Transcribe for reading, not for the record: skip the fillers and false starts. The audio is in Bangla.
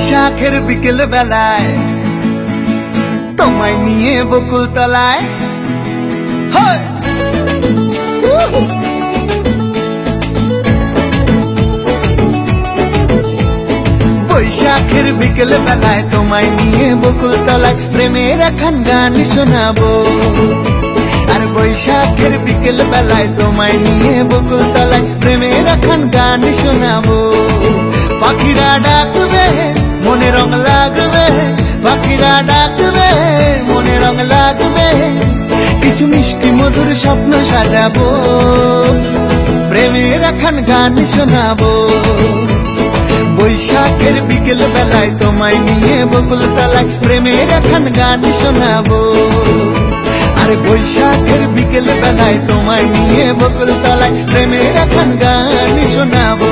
বৈশাখের বিকেল বেলায় তোমায় নিয়ে বকুল তলায় বৈশাখের বিকেল বেলায় তোমায় নিয়ে বকুল তলায় প্রেমের এখন গান শোনাবো। আর বৈশাখের বিকেল বেলায় তোমায় নিয়ে বকুল তলায় প্রেমের এখন গান শোনাবো। পাখিরা ডাকবে মনে রং লাগবে, পাখিরা ডাকবে মনে রং লাগবে, কিছু মিষ্টি মধুর স্বপ্ন সাজাবো, প্রেমের এখন গান শোনাবো। বৈশাখের বিকেল বেলায় তোমায় নিয়ে বকুল তলায় প্রেমের এখন গান শোনাবো। আর বৈশাখের বিকেল বেলায় তোমায় নিয়ে বকুল তলায় প্রেমের এখন গান শোনাবো।